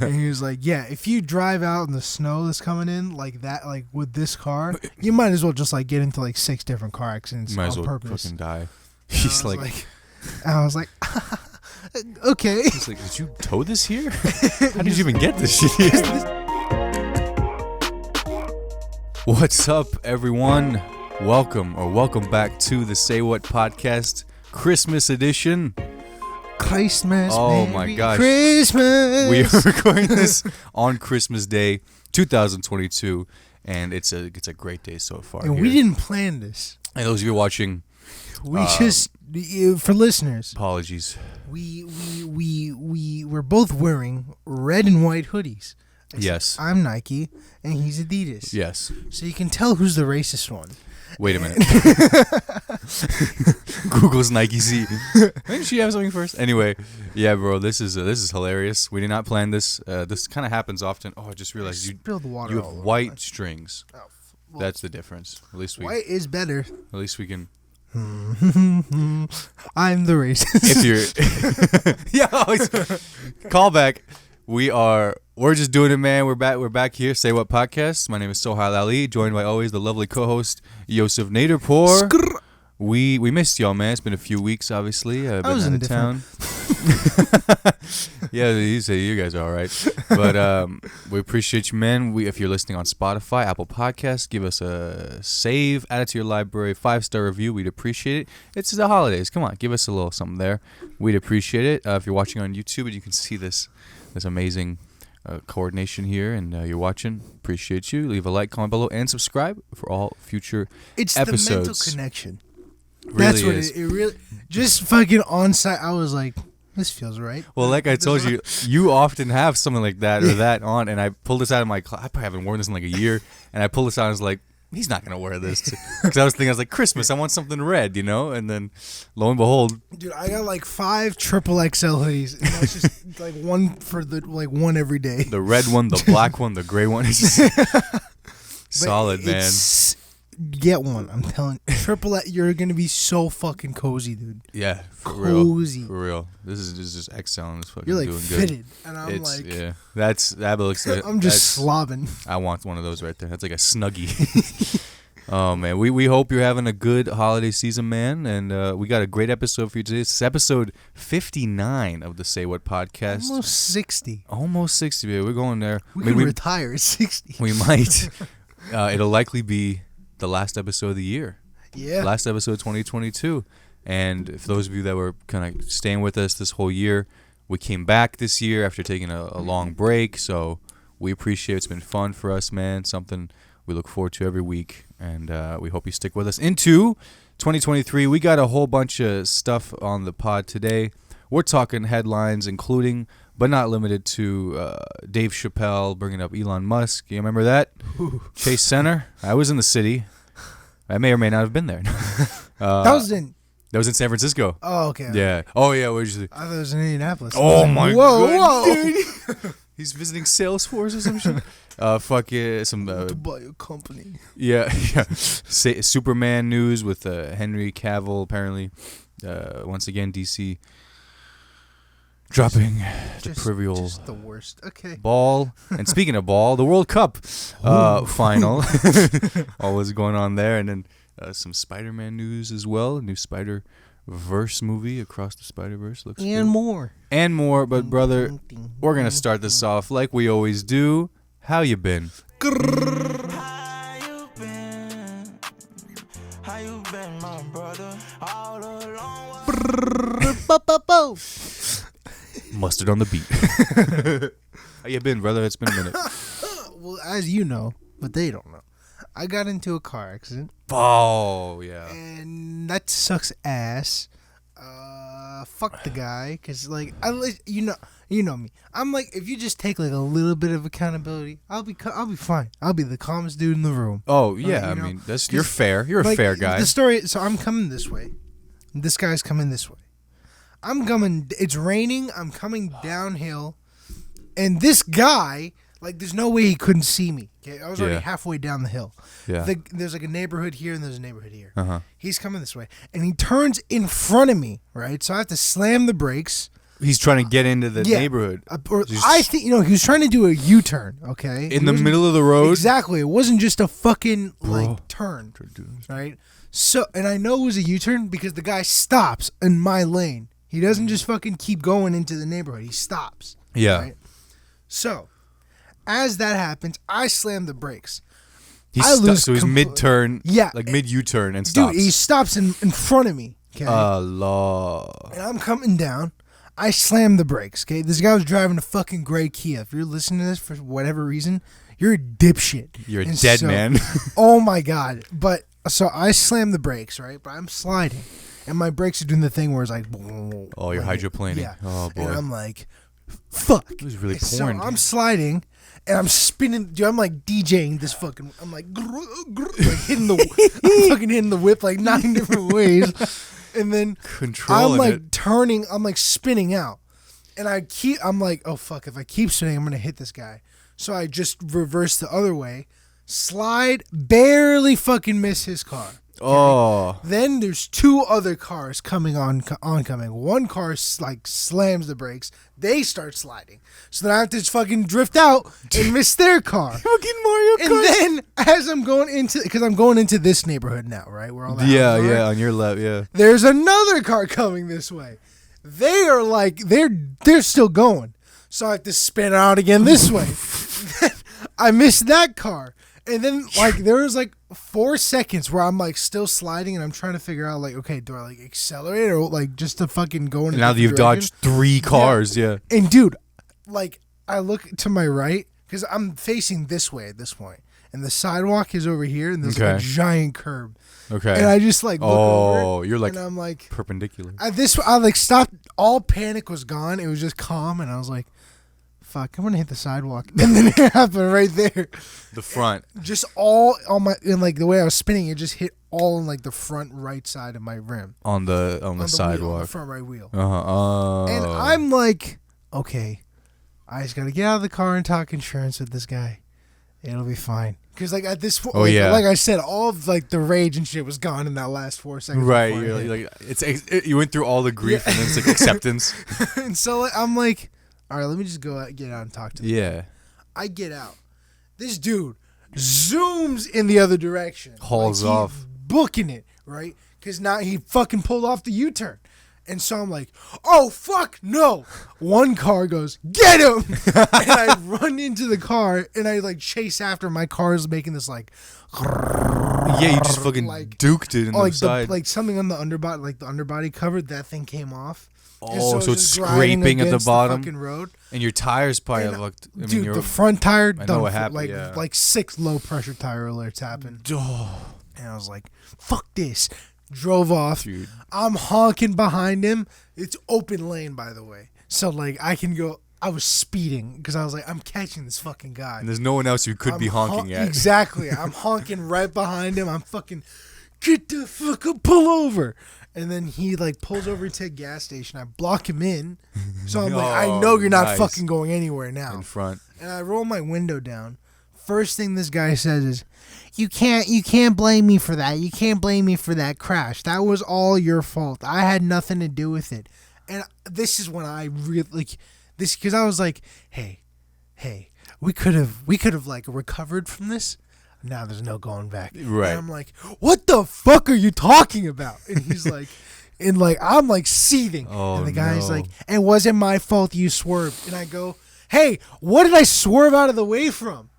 And he was like, yeah, if you drive out in the snow that's coming in like that, like with this car, you might as well just like get into like 6 different car accidents might on as well purpose. fucking die. And He's I was like, okay. He's like, did you tow this here? How did you even get this shit here? What's up, everyone? Welcome back to the Say What podcast Christmas edition. Christmas. Oh Merry my gosh. Christmas. We are recording this on Christmas Day, 2022, and it's a great day so far. And we didn't plan this. And those of you watching, we just for listeners. Apologies. We're both wearing red and white hoodies. Yes. I'm Nike and he's Adidas. Yes. So you can tell who's the racist one. Wait a minute. Google's Nike Z. Didn't she have something first? Anyway, yeah, bro, this is hilarious. We did not plan this. This kind of happens often. Oh, I just realized you have white strings. Oh, well, that's the difference. At least white is better. At least we can. I'm the racist. If you're, call back. We're just doing it, man. We're back here. Say What podcast. My name is Sohile Ali, joined by always the lovely co-host Yousuf Naderpoor. We missed y'all, man. It's been a few weeks, obviously. I was out of town. Yeah, you say you guys are all right, but we appreciate you, man. If you're listening on Spotify, Apple Podcasts, give us a save, add it to your library, 5-star review. We'd appreciate it. It's the holidays. Come on, give us a little something there. We'd appreciate it. If you're watching on YouTube, and you can see this amazing coordination here, and you're watching, appreciate you. Leave a like, comment below, and subscribe for all future episodes. It's the mental connection. Really That's what is. it really. Just fucking on site. I was like, this feels right. Well, like I told you, you often have something like that or that on, and I pulled this out of my closet. I probably haven't worn this in like a year, and I pulled this out and was like, he's not gonna wear this, because I was like, Christmas, I want something red, and then lo and behold, dude, I got like 5 triple XL hoodies, and that's just like one for one every day. The red one, the black one, the gray one. It's just solid, man. Get one, I'm telling you. Triple X, you're gonna be so fucking cozy, dude. Yeah, cozy. For real. This is just excelling. It's fucking you're like doing fitted, good. and I'm like, yeah, that looks. I'm just slobbing. I want one of those right there. That's like a Snuggie. Oh man, we hope you're having a good holiday season, man, and we got a great episode for you today. This is episode 59 of the Say What podcast. Almost 60, baby. We're going there. We can retire at 60. We might. It'll likely be the last episode of the year. Yeah. Last episode of 2022. And for those of you that were kind of staying with us this whole year, we came back this year after taking a long break. So we appreciate it. It's been fun for us, man. Something we look forward to every week. And we hope you stick with us into 2023. We got a whole bunch of stuff on the pod today. We're talking headlines, including, but not limited to, Dave Chappelle bringing up Elon Musk. You remember that? Chase Center. I was in the city. I may or may not have been there. That was in San Francisco. Oh, okay. Yeah. Oh, yeah. Where'd you? I thought it was in Indianapolis. Oh my God. Whoa. Dude. He's visiting Salesforce or some shit. Fuck yeah. To buy a company. Yeah. Superman news with Henry Cavill, apparently. Once again, DC dropping the trivial just the worst. Okay. ball. And speaking of ball, the World Cup final. All was going on there. And then some Spider-Man news as well. A new Spider-Verse movie, Across the Spider-Verse. Looks and good. And more. But brother, we're going to start this off like we always do. How you been? How you been, my brother? All along. Mustard on the beat. How you been, brother? It's been a minute. Well, as you know, but they don't know, I got into a car accident. Oh, yeah. And that sucks ass. Fuck the guy, cause like you know me. I'm like, if you just take like a little bit of accountability, I'll be fine. I'll be the calmest dude in the room. Oh yeah, I mean you're fair. You're a fair guy. The story. So I'm coming this way. This guy's coming this way. I'm coming. It's raining. I'm coming downhill, and this guy, like, there's no way he couldn't see me. Okay, I was already halfway down the hill. Yeah. There's like a neighborhood here and there's a neighborhood here. Uh-huh. He's coming this way, and he turns in front of me. Right, so I have to slam the brakes. He's trying to get into the Yeah. neighborhood. I think he was trying to do a U-turn. Okay, In the middle of the road. Exactly. It wasn't just a fucking turn, right? So, and I know it was a U-turn because the guy stops in my lane. He doesn't just fucking keep going into the neighborhood. He stops. Yeah. Right? So, as that happens, I slam the brakes. So he's mid-turn. Yeah. Like mid-U-turn and stops. Dude, he stops in front of me. Okay. Allah. And I'm coming down. I slam the brakes. Okay. This guy was driving a fucking gray Kia. If you're listening to this for whatever reason, you're a dipshit. You're a dead man. Oh my God. But so I slam the brakes, right? But I'm sliding. And my brakes are doing the thing where it's like, oh, you're like, hydroplaning. Yeah. Oh, boy. And I'm like, fuck. It was really So porn. I'm sliding and I'm spinning. Dude, I'm like DJing this fucking. I'm like, like hitting I'm fucking hitting the whip like 9 different ways. And then Controlling I'm like it. turning. I'm like spinning out. And I'm like, oh fuck. If I keep spinning, I'm going to hit this guy. So I just reverse the other way. Slide, barely fucking miss his car. Oh. Then there's 2 other cars coming oncoming. One car like slams the brakes. They start sliding. So then I have to just fucking drift out and miss their car. Fucking Mario Kart. And then as I'm going because I'm going into this neighborhood now, right? Where all the houses are. on your left, yeah. There's another car coming this way. They are like they're still going. So I have to spin out again this way. I missed that car. And then, like, there was, like, 4 seconds where I'm, like, still sliding, and I'm trying to figure out, like, okay, do I, like, accelerate or, like, just to fucking go in a Now that you've direction? dodged 3 cars, yeah. And, dude, like, I look to my right, because I'm facing this way at this point, and the sidewalk is over here, and there's, like, a giant curb. Okay. And I just, like, look over, you're, like, and I'm, like, perpendicular. I like, stopped. All panic was gone. It was just calm, and I was like, fuck, I'm gonna hit the sidewalk. And then it happened right there. The front. Just all on my, and like the way I was spinning, it just hit all in like the front right side of my rim. On the sidewalk. Wheel, on the front right wheel. Uh-huh. And I'm like, okay, I just gotta get out of the car and talk insurance with this guy. It'll be fine. Because like at this point, like I said, all of like the rage and shit was gone in that last 4 seconds. Right. You're like, you went through all the grief and then it's like acceptance. And so like, I'm like, all right, let me just get out and talk to him. Yeah. I get out. This dude zooms in the other direction. Hauls off. Booking it, right? Because now he fucking pulled off the U-turn. And so I'm like, oh, fuck, no. One car goes, get him. And I run into the car, and I, like, chase after. My car is making this, like... Yeah, you just fucking like, duked it in the side. Like, something on the underbody, like, the underbody covered, that thing came off. Oh, so it's scraping at the bottom. The fucking road. And your tires probably have looked... Dude, the front tire I know done what happened, like 6 low-pressure tire alerts happened. Oh. And I was like, fuck this. Drove off. Dude. I'm honking behind him. It's open lane, by the way. So, like, I can go... I was speeding because I was like, I'm catching this fucking guy. And there's no one else you could be honking at. Exactly. I'm honking right behind him. I'm fucking, get the fuck up, pull over. And then he, like, pulls over to a gas station. I block him in. So I'm like, I know you're not fucking going anywhere now. In front. And I roll my window down. First thing this guy says is, you can't blame me for that. You can't blame me for that crash. That was all your fault. I had nothing to do with it. And this is when I really, like, this, because I was like, hey, we could have like recovered from this. Now there's no going back. Right. And I'm like, what the fuck are you talking about? And he's like, and like, I'm like seething. Oh, and the guy's like, it wasn't my fault you swerved. And I go, hey, what did I swerve out of the way from?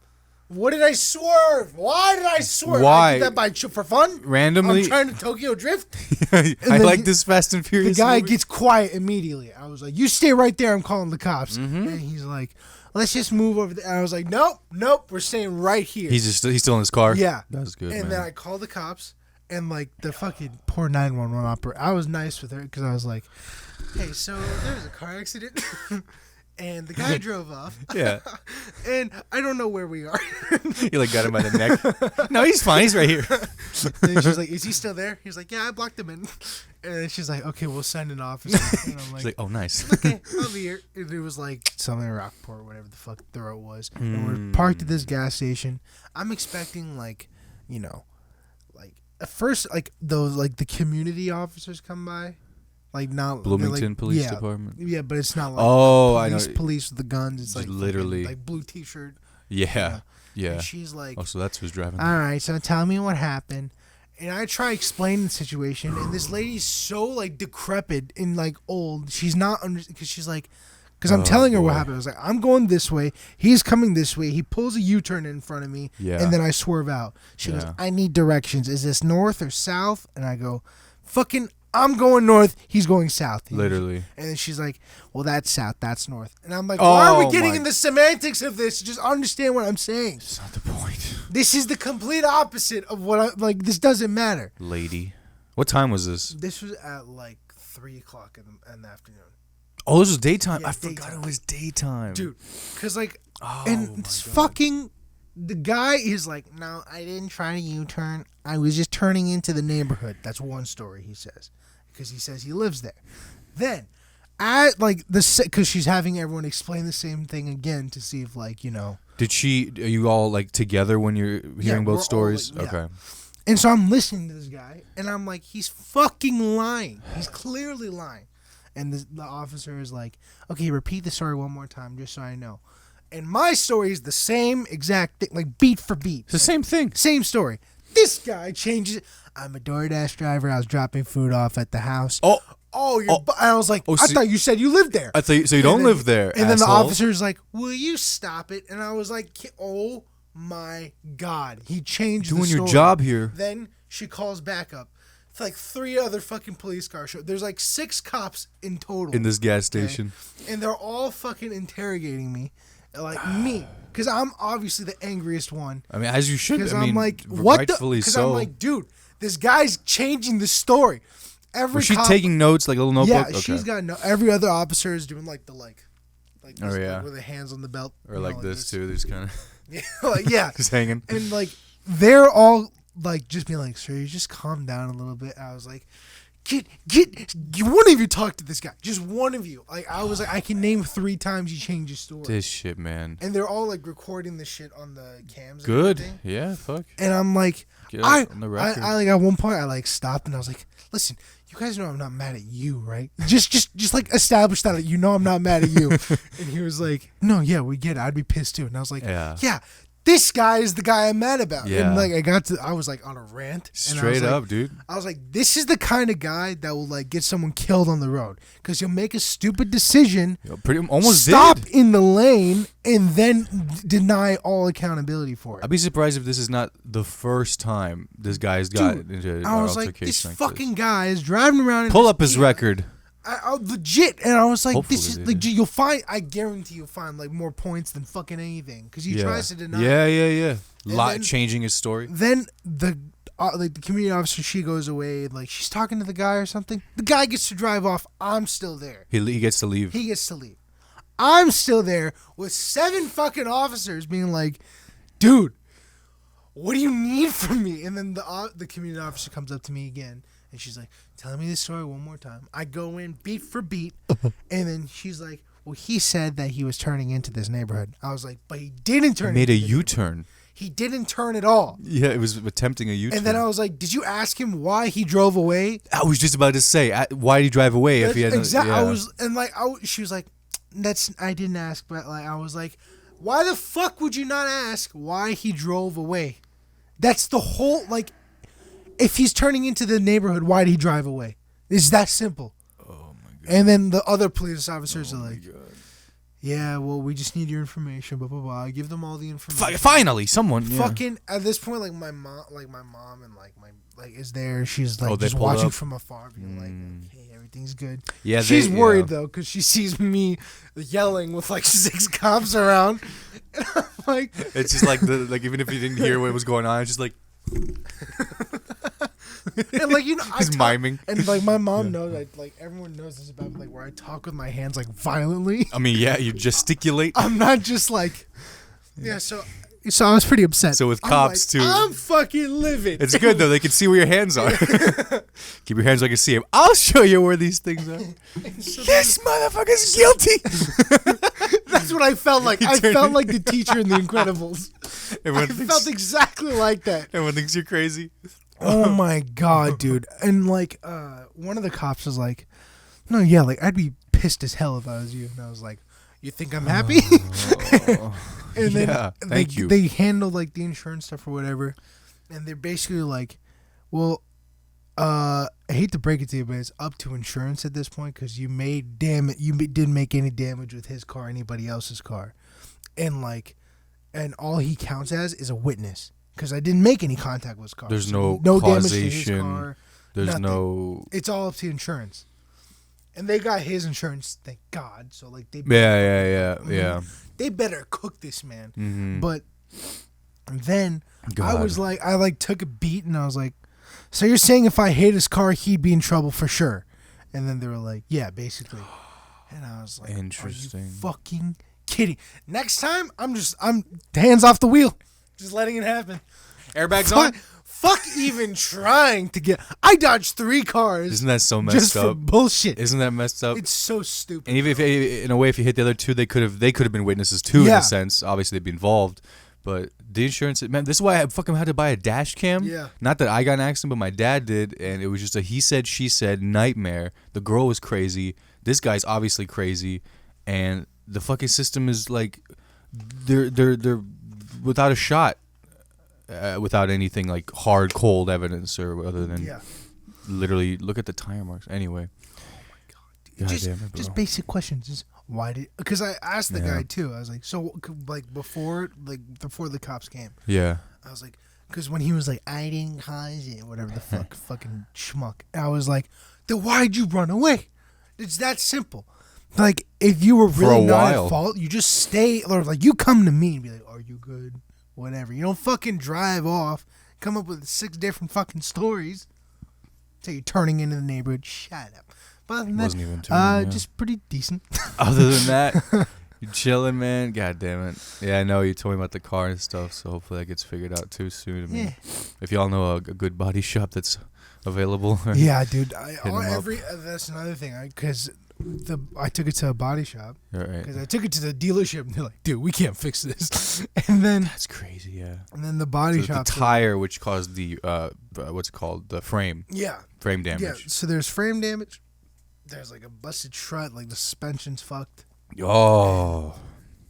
What did I swerve? Why did I swerve? Why? I did that for fun? Randomly? I'm trying to Tokyo Drift. I like this Fast and Furious The guy movie. gets quiet immediately. I was like, you stay right there. I'm calling the cops. Mm-hmm. And he's like, let's just move over there. And I was like, nope. We're staying right here. He's still in his car? Yeah. That's good, And man. then I called the cops. And like the fucking poor 911 operator. I was nice with her because I was like, hey, so there was a car accident. And the guy drove off. Yeah. And I don't know where we are. You like got him by the neck. No, he's fine. He's right here. And she's like, is he still there? He's like, yeah, I blocked him in. And then she's like, okay, we'll send an officer. And I'm He's like, oh, nice. okay, I'll be here. And it was like something in Rockport, whatever the fuck the road was. And we're parked at this gas station. I'm expecting like, like at first like those like the community officers come by. Like not Bloomington like, Police yeah, Department. Yeah, but it's not like Oh, I know. police with the guns. It's Just like literally fucking, like blue T-shirt. Yeah. And she's like, oh, so that's who's driving. all right, so tell me what happened. And I try explaining the situation, and this lady's so like decrepit and like old. She's not because she's like, because I'm telling her what happened. I was like, I'm going this way. He's coming this way. He pulls a U-turn in front of me, and then I swerve out. She goes, I need directions. Is this north or south? And I go, fucking, I'm going north. He's going south. Literally. And then she's like, well, that's south. That's north. And I'm like, why are we getting in the semantics of this? Just understand what I'm saying. That's not the point. This is the complete opposite of what I like. This doesn't matter. Lady. What time was this? This was at like 3 o'clock in the afternoon. Oh, this was daytime. Yeah, I forgot it was daytime. Dude, because like, and this fucking, the guy is like, no, I didn't try to U-turn. I was just turning into the neighborhood. That's one story he says. Because he says he lives there. Then, at like because she's having everyone explain the same thing again to see if like, you know. Are you all like together when you're hearing both stories? Like, okay. And so I'm listening to this guy, and I'm like, he's fucking lying. He's clearly lying. And the officer is like, okay, repeat the story one more time just so I know. And my story is the same exact thing, like beat for beat. It's the same thing. Same story. This guy changes it. I'm a DoorDash driver. I was dropping food off at the house. And I was like, I thought you said you lived there. I thought so you don't live there, And then the officer's like, will you stop it? And I was like, oh my God. He changed the story. Doing your job here. Then she calls back up. It's like 3 other fucking police cars show. There's like 6 cops in total. In this gas station. And they're all fucking interrogating me. Like me. Because I'm obviously the angriest one. I mean, as you should. Because I mean, I'm like, what the? Because I'm so. like, dude, this guy's changing the story. Was she taking notes, like a little notebook? Yeah, okay. she's got every other officer is doing like this, oh yeah, like, with their hands on the belt, or like this too. They're just kind of just hanging, and like they're all like just being like, "Sir, you just calm down a little bit." I was like, "Get one of you talk to this guy, just one of you." Like I was like, I can name 3 times he changed his story. This shit, man. And they're all like recording the shit on the cams. Good, and yeah, fuck. And I'm like, I like at one point I like stopped and I was like, listen, you guys know I'm not mad at you, right? Just like establish that you know I'm not mad at you. And he was like, no, yeah, we get it. I'd be pissed too. And I was like, yeah, this guy is the guy I'm mad about. Yeah. And like I was like on a rant. Straight up, dude. I was like, this is the kind of guy that will like get someone killed on the road because you'll make a stupid decision, stop in the lane, and then deny all accountability for it. I'd be surprised if this is not the first time this guy's got into an I was like, altercation this like fucking guy is driving around. Pull up his record. I legit, and I was like, Hopefully this is like you'll find. I guarantee you'll find like more points than fucking anything because he tries to deny. Yeah. Changing his story. Then the community officer, she goes away, like she's talking to the guy or something. The guy gets to drive off. I'm still there. He gets to leave. He gets to leave. I'm still there with 7 fucking officers being like, dude, what do you need from me? And then the community officer comes up to me again. And she's like, tell me this story one more time. I go in beat for beat. And then she's like, well, he said that he was turning into this neighborhood. I was like, but he didn't turn. He made a U-turn. He didn't turn at all. Yeah, it was attempting a U-turn. And then I was like, did you ask him why he drove away? I was just about to say, why did he drive away if he had exactly. She was like, I didn't ask, but like I was like, why the fuck would you not ask why he drove away? That's the whole like. If he's turning into the neighborhood, why did he drive away? It's that simple. Oh my God. And then the other police officers are like, yeah, well, we just need your information, blah, blah, blah. I give them all the information. Finally, someone. Fucking, at this point, like my mom and my is there. She's like just watching watching from afar, being like, hey, everything's good. Yeah, she's worried though, because she sees me yelling with like 6 cops around. And I'm like, it's just like even if you didn't hear what was going on, it's just like. And like he's miming, and like my mom knows, like everyone knows this about me, like where I talk with my hands like violently. I mean, yeah, you gesticulate. I'm not just like, So I was pretty upset. So with cops too, I'm fucking livid. It's good though; they can see where your hands are. Keep your hands so I can see them. I'll show you where these things are. This motherfucker's guilty. That's what I felt like. I felt like the teacher in The Incredibles. I felt exactly like that. Everyone thinks you're crazy. Oh my God, dude. And like one of the cops was like, No, yeah, like I'd be pissed as hell if I was you. And I was like, you think I'm happy? And then Yeah, thank you. They handle like the insurance stuff or whatever, and they're basically like, well, I hate to break it to you, but it's up to insurance at this point because you didn't make any damage with his car, or anybody else's car, and all he counts as is a witness because I didn't make any contact with his car. There's So no damage to his causation. car. There's nothing. no. It's all up to insurance, and they got his insurance, thank God. So like they Yeah. they better cook this man. Mm-hmm. But then God. I was like, I took a beat and I was like, so you're saying if I hit his car, he'd be in trouble for sure? And then they were like, yeah, basically. And I was like, Interesting. Are you fucking kidding? Next time, I'm hands off the wheel, just letting it happen. Airbags on? Fuck even trying to get. I dodged 3 cars. Isn't that so messed just up? for bullshit. Isn't that messed up? It's so stupid. And even if, in a way, if you hit the other 2, they could have been witnesses too, in Yeah. a sense. Obviously, they'd be involved. But the insurance, man, this is why I fucking had to buy a dash cam. Yeah. Not that I got in an accident, but my dad did, and it was just a he said, she said nightmare. The girl was crazy. This guy's obviously crazy, and the fucking system is like, they're without a shot, without anything like hard, cold evidence or other than literally look at the tire marks. Anyway. God just, damn it, bro. just basic questions. Just why did? Because I asked the guy too. I was like, so like before the cops came. Yeah. I was like, because when he was like, I didn't cause it, whatever the fuck, fucking schmuck. I was like, then why'd you run away? It's that simple. Like if you were really not at fault, you just stay. Or like you come to me and be like, are you good? Whatever. You don't fucking drive off. Come up with 6 different fucking stories. So you're turning into the neighborhood. Shut up. But other than Wasn't even just pretty decent. Other than that, you're chilling, man. God damn it. Yeah, I know you told me about the car and stuff, so hopefully that gets figured out too soon. I mean, if y'all know a good body shop that's available. Yeah, dude. That's another thing. Because I took it to a body shop. Because I took it to the dealership, and they're like, dude, we can't fix this. And then that's crazy, yeah. And then the body so shop. The tire, which caused the what's it called, the frame. Yeah. Frame damage. Yeah. So there's frame damage. There's like a busted strut, like the suspension's fucked. Oh.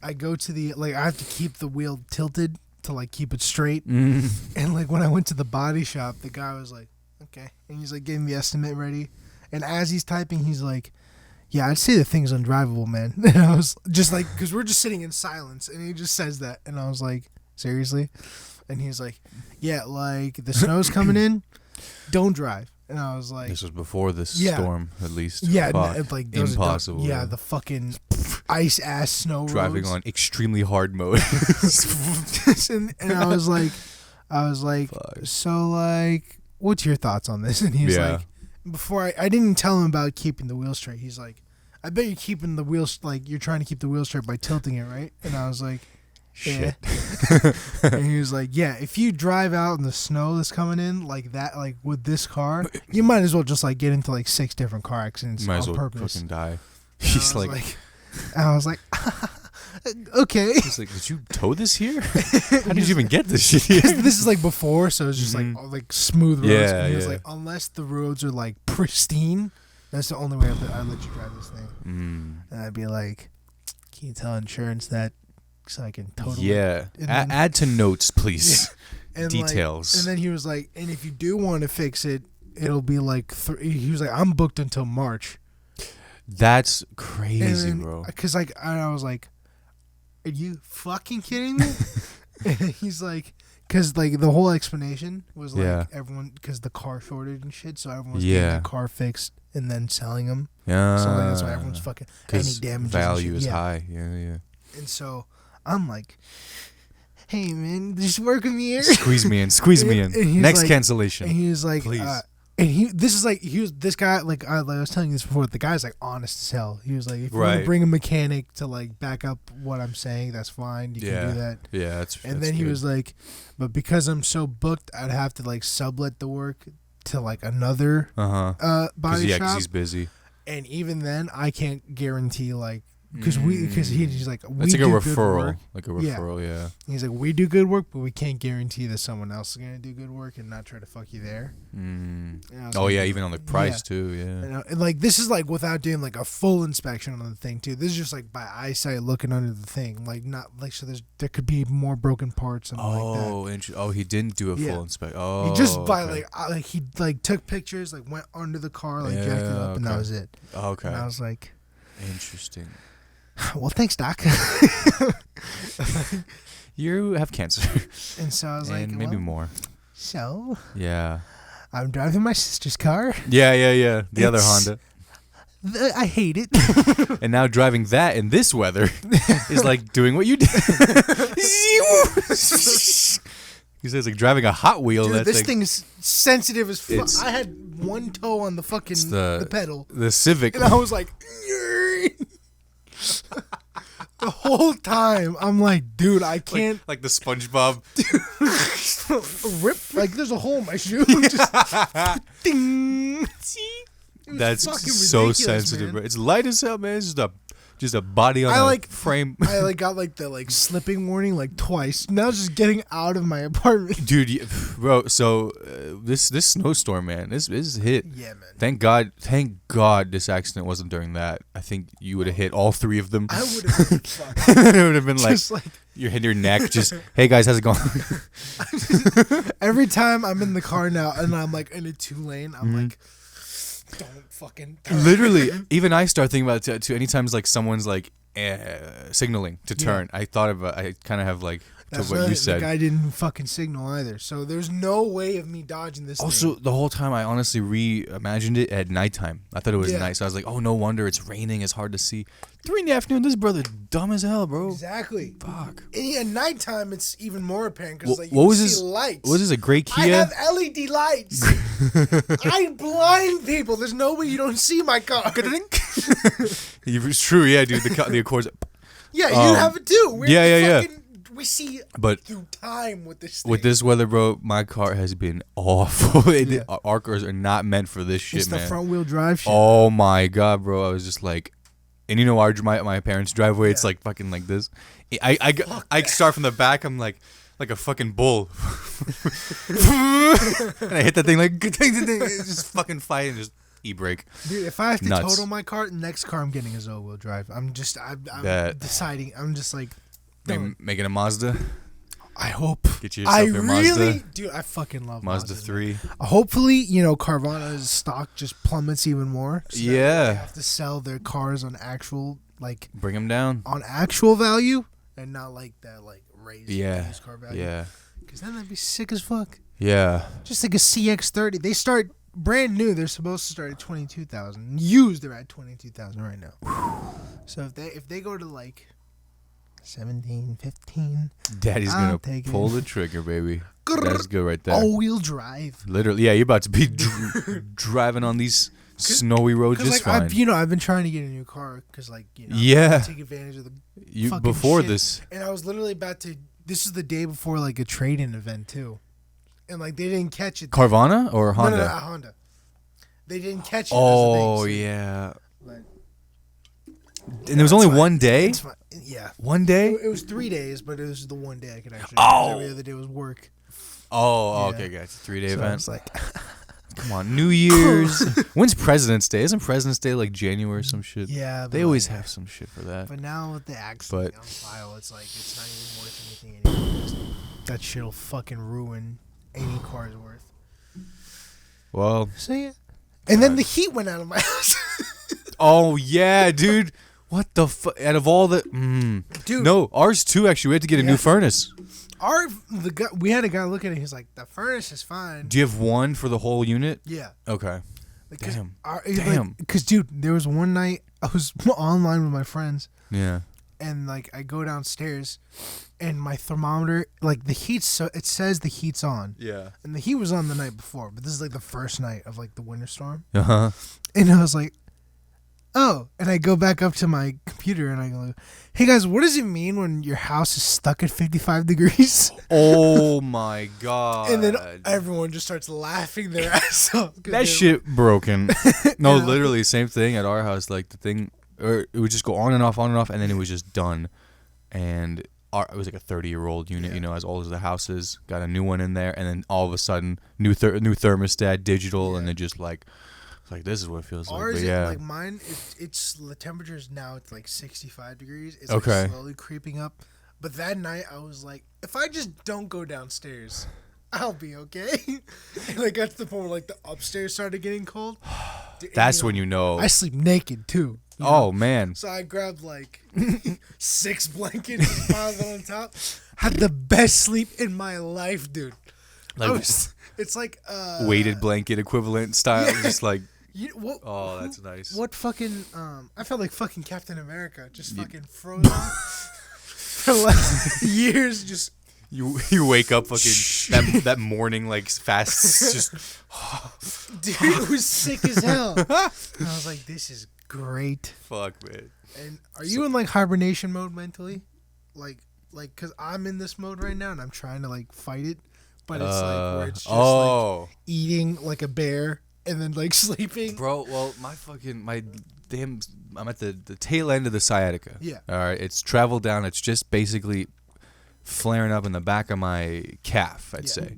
I go to I have to keep the wheel tilted to like keep it straight. And like when I went to the body shop, the guy was like, okay. And he's like getting the estimate ready. And as he's typing, he's like, yeah, I'd say the thing's undrivable, man. And I was just like, because we're just sitting in silence. And he just says that. And I was like, seriously? And he's like, yeah, like the snow's coming in. Don't drive. And I was like, this was before this storm, at least. Yeah, like impossible. The fucking ice ass snow driving roads. on extremely hard mode. and I was like, fuck. So like, what's your thoughts on this? And he's like, before I didn't tell him about keeping the wheel straight. He's like, I bet you're keeping the wheels like you're trying to keep the wheel straight by tilting it, right? And I was like, shit. And he was like, yeah, if you drive out in the snow that's coming in like that, like with this car, you might as well just like get into like 6 different car accidents might on as well purpose. Fucking die. He's like, I was like, okay. He's like, did you tow this here? How did you even get this shit here? This is like before, so it's just like smooth roads. Yeah, and he was like, unless the roads are like pristine, that's the only way I'd let you drive this thing. And I'd be like, can you tell insurance that? So I can totally add to notes, please. And details. And then he was like, and if you do want to fix it, it'll be like he was like, I'm booked until March. That's crazy, bro. Because like I was like, are you fucking kidding me? And he's like, because like the whole explanation was like everyone, because the car shorted and shit, so everyone was getting the car fixed and then selling them. Yeah. So like, that's why everyone's fucking any damages. Value is high. Yeah. And so I'm like, hey man, just work with me here. Squeeze me in. And next like, cancellation. And he was like, please. This guy, like I was telling you this before, the guy's like honest as hell. He was like, if you want to bring a mechanic to like back up what I'm saying, that's fine. You can do that. Yeah, And then he was like, but because I'm so booked, I'd have to like sublet the work to like another body shop. Because he's busy. And even then, I can't guarantee like because he's like, we It's like a do good referral, work. like a referral. Yeah. He's like, we do good work, but we can't guarantee that someone else is gonna do good work and not try to fuck you there. And I was Oh like, yeah, even on the price too. Yeah. And like this is like without doing like a full inspection on the thing too. This is just like by eyesight looking under the thing, like not like so. There could be more broken parts and like that. Oh, he didn't do a full inspection. Oh, He just by okay. he took pictures, like went under the car, like jacked it up, and that was it. Okay. And I was like, interesting. well, thanks, Doc. You have cancer. And so I was like, and maybe more. So Yeah. I'm driving my sister's car. Yeah. The other Honda. I hate it. And now driving that in this weather is like doing what you did. He says like driving a Hot Wheel. Dude, that's this like, thing is sensitive as fuck. It's- I had one toe on the fucking the pedal, the Civic. and I was like, the whole time I'm like, dude, I can't like the SpongeBob. rip. Like, there's a hole in my shoe. Just, ding. It was That's fucking so ridiculous, sensitive, man. bro. It's light as hell, man. It's just a body on a frame. I like got like the like slipping warning like twice. Now just getting out of my apartment. Dude, bro. So this snowstorm, man, this hit. Yeah, man. Thank God, this accident wasn't during that. I think you would have hit all three of them. I would have been fucked. It would have been like Just like you're hitting your neck. Just hey guys, how's it going? every time I'm in the car now and I'm like in a 2-lane, I'm like, don't fucking turn. Literally, even I start thinking about it too. Anytime like someone's like signaling to turn, I kind of have like to That's what right. you said. The guy didn't fucking signal either, so there's no way of me dodging this. Also, thing. the whole time I honestly reimagined it at nighttime. I thought it was night, so I was like, "Oh, no wonder it's raining. It's hard to see." 3 in the afternoon. This brother dumb as hell, bro. Exactly. Fuck. And at nighttime, it's even more apparent because like you What can was see this? lights. What was this? A gray I Kia? have LED lights. I blind people. There's no way you don't see my car. It's true, yeah, dude. The Accords. Yeah, you have it too. We're yeah. We see But through time with this thing. with this weather, bro, my car has been awful. Our cars are not meant for this shit, it's man. the front wheel drive shit. Oh my god, bro! I was just like, and you know, my parents' driveway, it's like fucking like this. I start from the back. I'm like a fucking bull, and I hit that thing like it's just fucking fighting, just e-brake. Dude, if I have to Nuts. total my car, next car I'm getting is all-wheel drive. I'm Bet. deciding. I'm just like, Making a Mazda. I hope. Get yourself your Mazda. Dude, I fucking love Mazda Mazdas, 3. man. Hopefully, Carvana's stock just plummets even more. So that Yeah. they have to sell their cars on actual Bring them down. on actual value and not like that raised used car value. Yeah. Because then that'd be sick as fuck. Yeah. Just like a CX-30. They start brand new. They're supposed to start at 22,000. Used, they're at 22,000 right now. So if they go to like 17, 15, Daddy's I'll gonna take pull it. the trigger, baby. That's good right there. all-wheel drive. Literally, yeah. You're about to be driving on these snowy roads just fine. I've been trying to get a new car because Yeah. take advantage of the fucking before shit. this. And I was literally about to. This is the day before like a trade-in event too, and like they didn't catch it. Carvana or Honda? No, a Honda. They didn't catch it. Oh as a thing, yeah. But And there was only it's fine. one day. It's fine. Yeah. One day. It was 3 days, but it was the one day I could actually. Oh. Every other day was work. Oh, Yeah. okay, guys. 3-day So event. it's like, Come on, New Year's. When's President's Day? Isn't President's Day like January or some shit? yeah. But They always have some shit for that. But now with the accident But- on file, it's like it's not even worth anything anymore. That shit'll fucking ruin any car's worth. Well, So yeah. And then the heat went out of my house. oh yeah, dude. What the fuck? Out of all the, Dude. no, ours too. Actually, we had to get a new Yeah. furnace. We had a guy look at it. He's like, the furnace is fine. Do you have one for the whole unit? Yeah. Okay. Like, Damn. Damn. Because, dude, there was one night I was online with my friends, Yeah. and like I go downstairs, and my thermometer, like the heat's, so it says the heat's on, Yeah. and the heat was on the night before, but this is like the first night of like the winter storm, Uh huh. and I was like, oh, and I go back up to my computer and I go, hey guys, what does it mean when your house is stuck at 55 degrees? Oh my god. And then everyone just starts laughing their ass off. 'cause that they're- shit broken. No, Yeah. literally same thing at our house. Like the thing, or it would just go on and off, and then it was just done. And it was like a 30-year-old unit, as old as the house is. Got a new one in there, and then all of a sudden, new thermostat, digital, and then just like this is what it feels like. Ours, but yeah, like mine, it's the temperature is now it's like 65 degrees. It's okay. like slowly creeping up. But that night, I was like, if I just don't go downstairs, I'll be okay. And I got to the point where like the upstairs started getting cold. That's when you know. I sleep naked too. Oh man! So I grabbed like 6 blankets, piled them on top. Had the best sleep in my life, dude. Like it's like weighted blanket equivalent style, just like. Oh, that's nice. What fucking I felt like fucking Captain America, just fucking frozen for like years. Just you wake up fucking that morning like fast, just dude, it was sick as hell. And I was like, this is great. Fuck, man. And are you in like hibernation mode mentally, like because I'm in this mode right now and I'm trying to like fight it, but it's like where it's just like eating like a bear. And then like sleeping, bro. Well, I'm at the tail end of the sciatica. Yeah. All right. It's traveled down. It's just basically flaring up in the back of my calf, I'd say.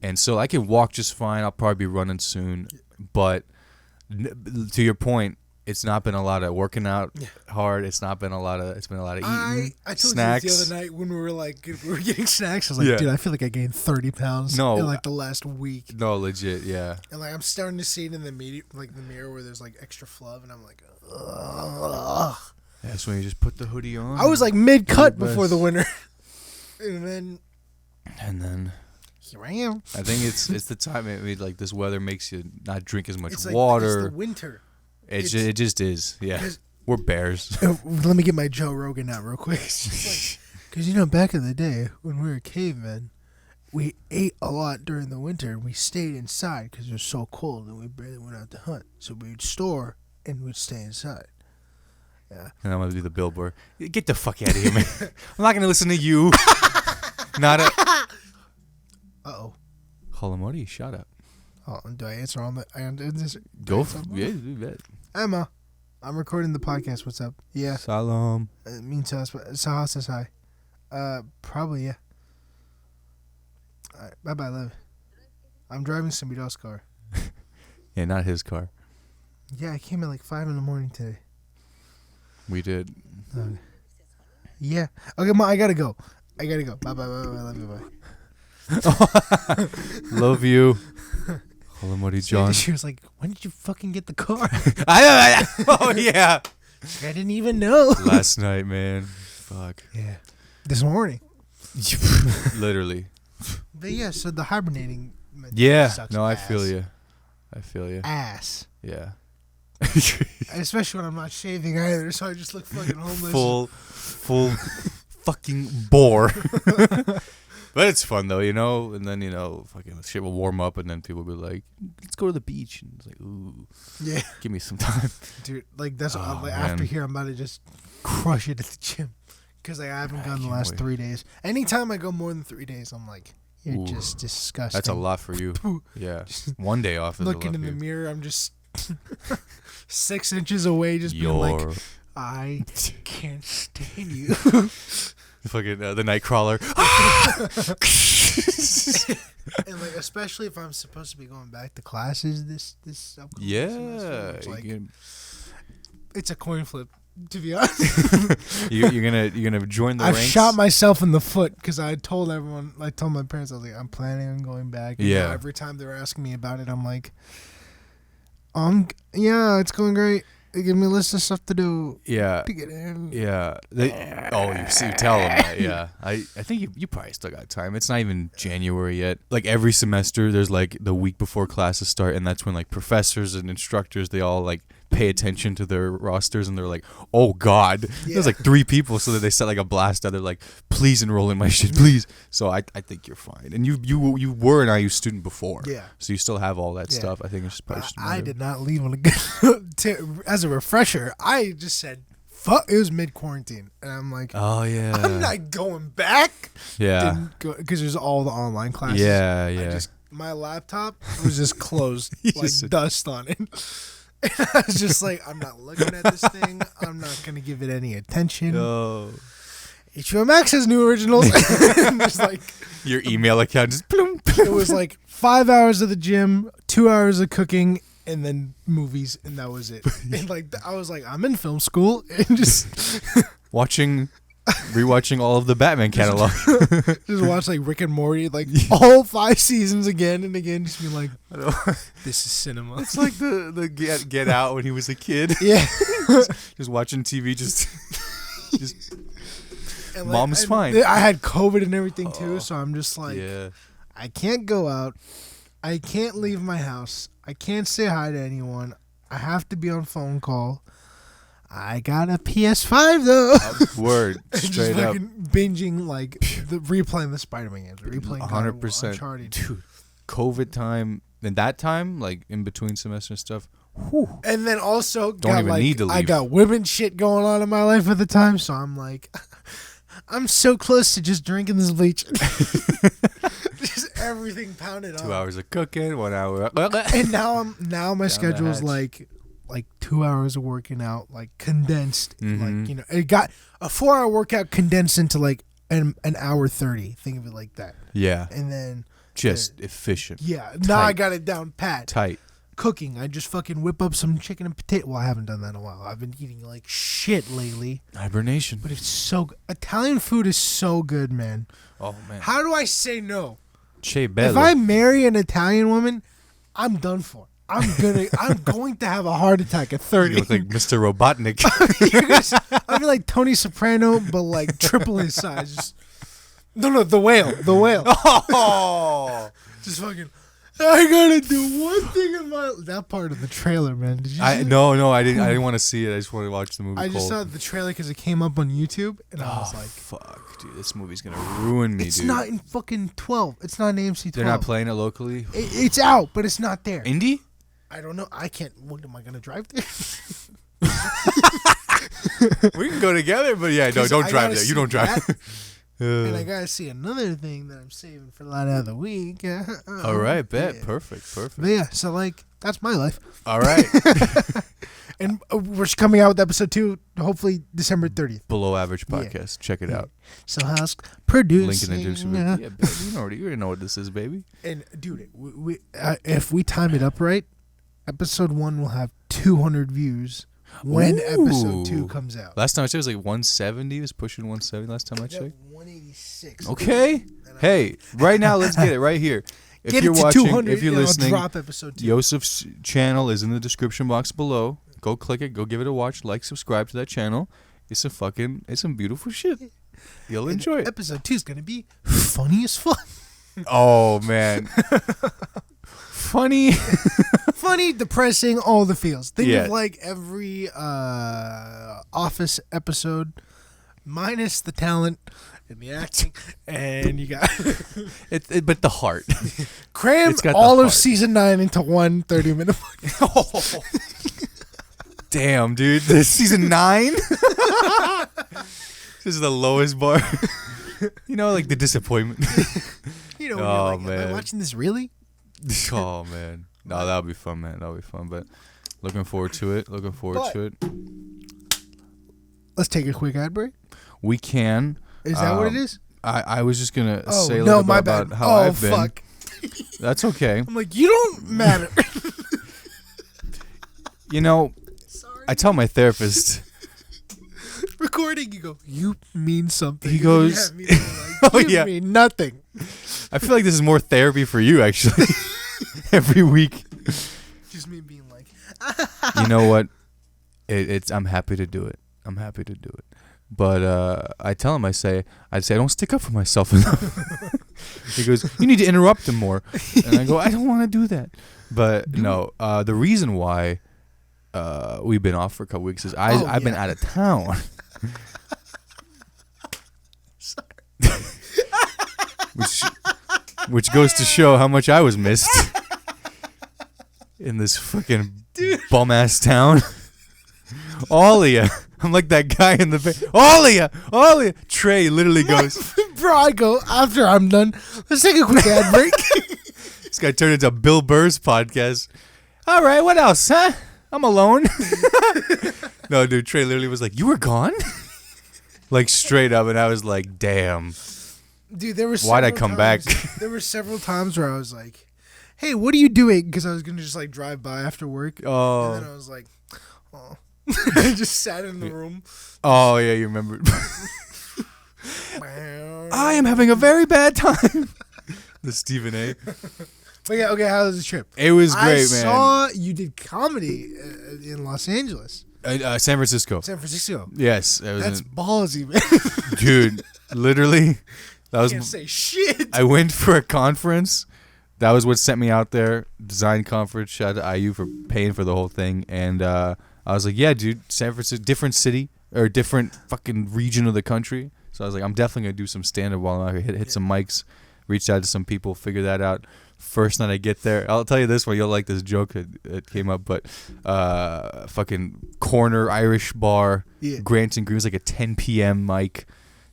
And so I can walk just fine. I'll probably be running soon. But to your point, it's not been a lot of working out hard. It's been a lot of eating. I told snacks. you the other night when we were getting snacks. I was like, dude, I feel like I gained 30 pounds in like the last week. No, legit, yeah. And like I'm starting to see it in the mirror where there's like extra fluff, and I'm like, ugh. That's when you just put the hoodie on. I was like mid-cut before the winter, and then here I am. I think it's the time. I mean, like this weather makes you not drink as much like, water. It's the winter. It just is. Yeah. We're bears. Let me get my Joe Rogan out real quick. Because, back in the day, when we were cavemen, we ate a lot during the winter, and we stayed inside because it was so cold, and we barely went out to hunt. So we would store, and we'd stay inside. Yeah. And I'm going to do the billboard. Get the fuck out of here, man. I'm not going to listen to you. Not a... Uh-oh. Holamori, shut up. Oh, do I answer on the... Go for it. Do that. Emma, I'm recording the podcast. What's up? Yeah. Salam. Means Sahal says hi. Probably, yeah. All right, bye-bye, love. I'm driving somebody else's car. Yeah, not his car. Yeah, I came at like 5 in the morning today. We did. Yeah. Okay, Mom, I gotta go. Bye-bye, love you, bye. Love you. Holamori John. She was like, when did you fucking get the car? Oh, yeah. I didn't even know. Last night, man. Fuck. Yeah. This morning. Literally. But yeah, so the hibernating. Yeah. Sucks No, ass. I feel you. Ass. Yeah. Especially when I'm not shaving either, so I just look fucking homeless. Full fucking bore. But it's fun though, and then fucking shit will warm up, and then people will be like, "Let's go to the beach," and it's like, "Ooh, yeah, give me some time, dude." Like that's after here, I'm about to just crush it at the gym because I haven't gone the last 3 days. Anytime I go more than 3 days, I'm like, "You're just disgusting." That's a lot for you. Yeah, one day off is looking a lot in the mirror. I'm just 6 inches away, just being like, "I can't stand you." Fucking the Nightcrawler. And like, especially if I'm supposed to be going back to classes this upcoming semester, it's like it's a coin flip, to be honest. you're gonna join the I've ranks? shot myself in the foot because I told everyone, I told my parents, I was like, I'm planning on going back. And every time they were asking me about it, I'm like, yeah, it's going great. They give me a list of stuff to do. Yeah. To get in. Yeah. You tell them that. Yeah. I think you probably still got time. It's not even January yet. Like every semester, there's like the week before classes start, and that's when like professors and instructors, they all like pay attention to their rosters, and they're like, oh God, there's like 3 people, so that they set like a blast out. They're like, please enroll in my shit, please. So I think you're fine, and you were an IU student before, so you still have all that stuff. I think it's just probably I did not leave on a good. As a refresher, I just said, fuck, it was mid quarantine, and I'm like, oh yeah, I'm not going back. Yeah, because there's all the online classes. Yeah. My laptop was just closed, like dust on it. I was just like, I'm not looking at this thing. I'm not gonna give it any attention. No. HBO Max has new originals. Just like Your email account just bloom, it was like 5 hours of the gym, 2 hours of cooking, and then movies, and that was it. And like I was like, I'm in film school, and just rewatching all of the Batman catalog. just watch like Rick and Morty, like all 5 seasons again and again. Just be like, this is cinema. It's like the Get Out when he was a kid. Yeah, Just watching TV, just and Mom's fine. I had COVID and everything too, so I'm just like, yeah. I can't go out. I can't leave my house. I can't say hi to anyone. I have to be on phone call. I got a PS5 though. Word, Just straight up. fucking binging like replaying the Spider-Man games, replaying 100%. Uncharted. Dude, COVID time and that time, like in between semester stuff. Whew. And then also Don't even need to I leave. got women shit going on in my life at the time, so I'm like, I'm so close to just drinking this bleach. Just everything pounded on. 2 hours of cooking, 1 hour. And now my schedule's hatch. like 2 hours of working out, like condensed. Mhm. Like, it got a 4-hour workout condensed into like an hour 30. Think of it like that. Yeah, And then just efficient. yeah, now I got it down pat. Tight. Cooking, I just fucking whip up some chicken and potato. Well, I haven't done that in a while. I've been eating like shit lately, Hibernation. but it's so good. Italian food is so good, man. Oh man. How do I say no? Che If bello. I marry an Italian woman, I'm done for. I'm going to have a heart attack at 30. You look like Mr. Robotnik. I'll be like Tony Soprano, but like triple his size. No, the whale. Oh. Just fucking. I gotta do one thing in my that part of the trailer, man. Did you? See it? No, I didn't want to see it. I just wanted to watch the movie. I just saw the trailer because it came up on YouTube, and I was like, fuck, dude, this movie's gonna ruin me, "It's dude. not in fucking 12. It's not in AMC 12. They're not playing it locally. It's out, but it's not there. Indie? I don't know. I can't. What am I gonna drive there? We can go together, but yeah, no, 'Cause don't I drive gotta there. You see don't drive. that. And I gotta see another thing that I'm saving for the latter of the week. All right, bet. Yeah. Perfect. But yeah, so like that's my life. All right. And we're coming out with episode 2, hopefully December 30th. Below Average Podcast. Check it out. So how's producing? Link in the description. Yeah, baby, you already know what this is, baby. And dude, if we time it up right, episode 1 will have 200 views when episode 2 comes out. Last time I checked, it was like 170. It was pushing 170 last time I checked. 186. Okay. Hey, right now, let's get it right here. If Get you're it to watching, 200, if you're and I'll listening, drop episode 2. Yousuf's channel is in the description box below. Go click it. Go give it a watch. Like, subscribe to that channel. It's some beautiful shit. You'll And enjoy it. Episode 2 is gonna be funny as fuck. Oh man, funny. Funny, depressing, all the feels. Think Yeah. of like every Office episode, minus the talent and the acting, and you got But the heart. cram It's got the all of heart. season 9 into one 30-minute. Damn, dude. This season 9. This is the lowest bar. You know, like the disappointment. You know, when Oh, you're like, am man. I watching this really? Oh man, no, that'll be fun, man. That'll be fun. But looking forward to it. Let's take a quick ad break. We can. Is that what it is? I was just gonna Oh say a no, little my bit bad. about how Oh I've been. fuck! That's okay. I'm like, you don't matter. You know, Sorry. I tell my therapist. Recording, you go. You mean something. He goes, Yeah, me too, like, Oh, you yeah. mean nothing. I feel like this is more therapy for you, actually. Every week. Just me being like, You know what? I'm happy to do it. But I tell him, I'd say I don't stick up for myself enough. He goes, you need to interrupt him more. And I go, I don't want to do that. But no, the reason why we've been off for a couple weeks is I've been out of town. which goes to show how much I was missed in this fucking bum ass town. All of ya. I'm like that guy in the all of ya. Trey literally goes. bro, I go, after I'm done, let's take a quick ad break. This guy turned into Bill Burr's podcast. All right, what else, huh? I'm alone. No, dude, Trey literally was like, you were gone? Like, straight up, and I was like, damn. Dude, there were Why'd I come back? There were several times where I was like, hey, what are you doing? Because I was going to just, like, drive by after work. Oh. And then I was like, oh. I just sat in the room. Oh, yeah, you remember. I am having a very bad time. The Stephen A. But yeah, okay, how was the trip? It was great, I man. saw you did comedy in Los Angeles. San Francisco. San Francisco. Yes. It was That's ballsy, man. dude, literally. That was. Can't say shit. I went for a conference. That was what sent me out there. Design conference. Shout out to IU for paying for the whole thing. And I was like, yeah, dude, San Francisco, different city or different fucking region of the country. So I was like, I'm definitely going to do some stand-up while I'm out here. Hit some mics. Reached out to some people. Figure that out. First night I get there, I'll tell you this one. You'll like this joke that came up, but fucking corner Irish bar, Yeah. Grant and Green, was like a 10 p.m. mic.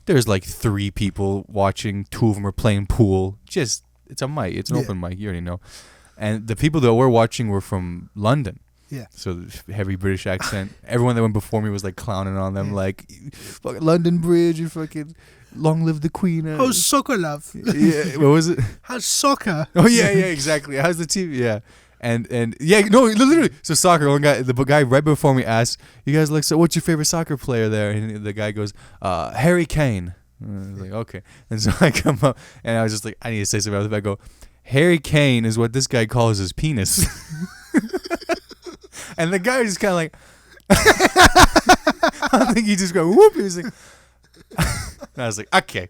There's like 3 people watching. 2 of them are playing pool. Just, it's a mic. It's an open mic. You already know. And the people that were watching were from London. Yeah. So heavy British accent. Everyone that went before me was like clowning on them, like fucking London Bridge and fucking long live the Queen. How's soccer, love? Yeah, what was it? How's soccer? Oh yeah, exactly. How's the team? Yeah. And yeah, no, literally. So soccer. One guy, the guy right before me asked, "You guys like? So what's your favorite soccer player there?" And the guy goes, "Harry Kane." And I was like, "Okay." And so I come up, and I was just like, "I need to say something." I go, "Harry Kane is what this guy calls his penis." And the guy was just kind of like, I think he just go whoop. He was like, and I was like, okay.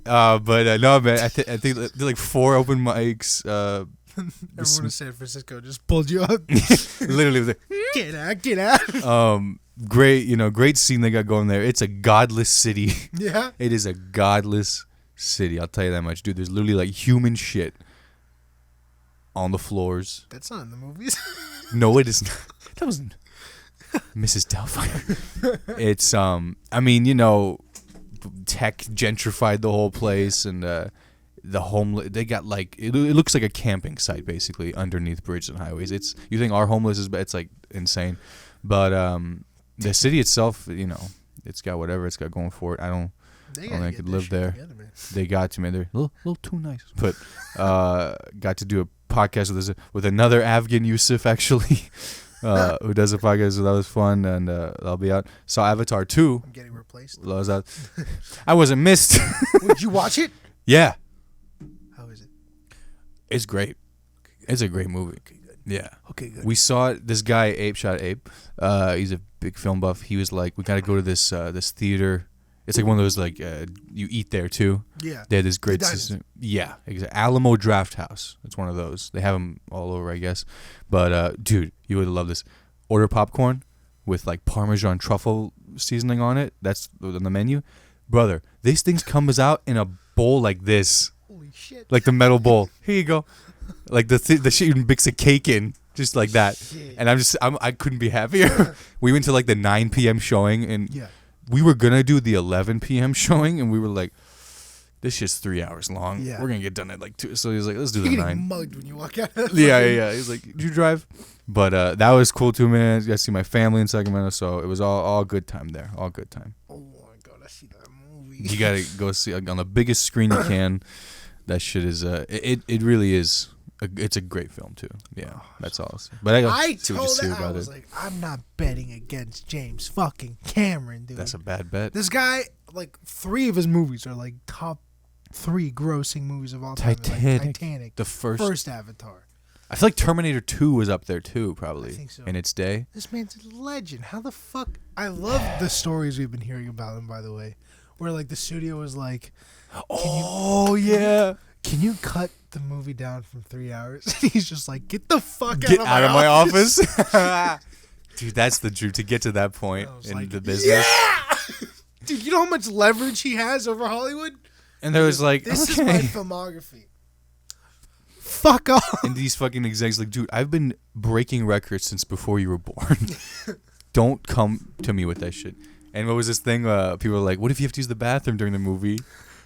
But no, man. I think did like 4 open mics. Everyone in San Francisco just pulled you up. Literally was like, Get out. Great scene they got going there. It's a godless city. Yeah. It is a godless city. I'll tell you that much, dude. There's literally like human shit on the floors. That's not in the movies. No, it is not. That wasn't Mrs. Doubtfire. It's I mean, tech gentrified the whole place, and the homeless. They got like it looks like a camping site basically underneath bridges and highways. You think our homeless is bad? It's like insane, but the city itself, it's got whatever it's got going for it. I don't think I could live there. Together, they got to, man. They're a little too nice, but got to do a podcast with another Afghan Yousuf actually, who does a podcast. So that was fun, and I'll be out. Saw Avatar 2. I'm getting replaced. I was out. I wasn't missed. Would you watch it? Yeah. How is it? It's great. It's a great movie. Okay, good. Yeah. Okay, good. We saw it. This guy, Ape, shot Ape. He's a big film buff. He was like, we got to go to this theater. It's like one of those like you eat there too. Yeah. They had this great system. Yeah, exactly. Alamo Draft House. It's one of those. They have them all over, I guess. But dude, you would love this. Order popcorn with like Parmesan truffle seasoning on it. That's on the menu, brother. These things comes out in a bowl like this. Holy shit. Like the metal bowl. Here you go. Like the shit you mix a cake in. Just like that. Shit. And I couldn't be happier. We went to like the 9 p.m. showing, and Yeah. we were gonna do the 11 p.m. showing, and we were like, this shit's 3 hours long. Yeah. We're gonna get done at like 2. So he was like, let's do the You're 9. getting mugged when you walk out. Of Yeah. He's like, did you drive? But that was cool too, man. Got to see my family in Sacramento, so it was all good time there. All good time. Oh my god, I see that movie. You gotta go see on the biggest screen you can. That shit is it really is. It's a great film too. Yeah, that's all. But I see told what you see him, I about was it. like, I'm not betting against James fucking Cameron, dude. That's a bad bet. This guy, like 3 of his movies are like top 3 grossing movies of all time. Like Titanic, the first Avatar. I feel like Terminator 2 was up there too, probably. I think so. In its day. This man's a legend. How the fuck? I love the stories we've been hearing about him, by the way. Where like the studio was like, yeah. can you cut the movie down from 3 hours? He's just like, get the fuck Get out of my office. Dude, that's the dream to get to that point in like, the business. Yeah! Dude, you know how much leverage he has over Hollywood? And there was like, This okay. is my filmography. Fuck off. And these fucking execs like, dude, I've been breaking records since before you were born. Don't come to me with that shit. And what was this thing? People were like, what if you have to use the bathroom during the movie?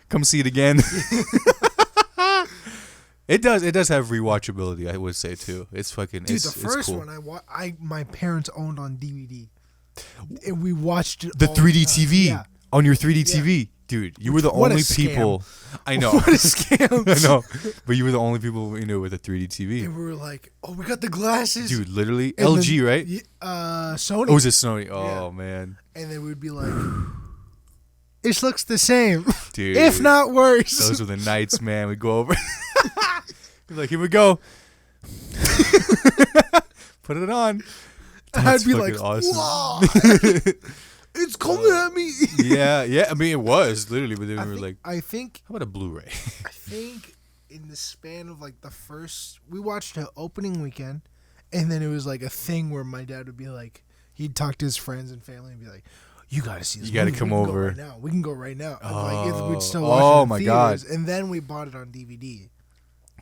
Come see it again. It does have rewatchability, I would say too. It's fucking Dude, it's the first cool. one my parents owned on DVD. And we watched it The all 3D time. TV Yeah. on your 3D TV. Dude, you were the What a only scam. people. I know. What a scam. I know. But you were the only people we knew with a 3D TV. And we were like, oh, we got the glasses. Dude, literally And LG, then- right? Sony. Oh, was it Sony? Oh Yeah. man. And then we'd be like, it looks the same. Dude. If not worse. Those were the nights, man. We'd go over. Be like, here we go. Put it on. I'd be like, fucking awesome. wow. It's coming at me. yeah. I mean, it was literally, but then we were like, I think how about a Blu-ray? I think in the span of like the first, we watched the opening weekend, and then it was like a thing where my dad would be like, he'd talk to his friends and family and be like, "You gotta see this. You gotta movie. come We can go over." right now. We can go right now." And we'd still Oh. watch Oh it in my theaters, God. and then we bought it on DVD,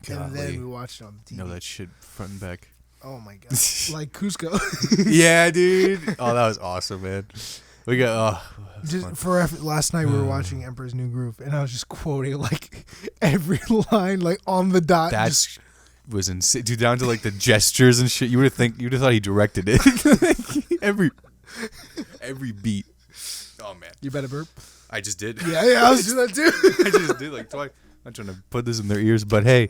and Golly. then we watched it on the TV. You know that shit front and back. Oh my god, like Cusco. Yeah, dude. Oh, that was awesome, man. We got Last night we were watching Emperor's New Groove, and I was just quoting like every line, like on the dot. That was insane, dude. Down to like the gestures and shit. You'd have thought he directed it. every beat. Oh man, You better burp. I just did. Yeah, I was doing that too. I just did like twice. I'm trying to put this in their ears, but hey,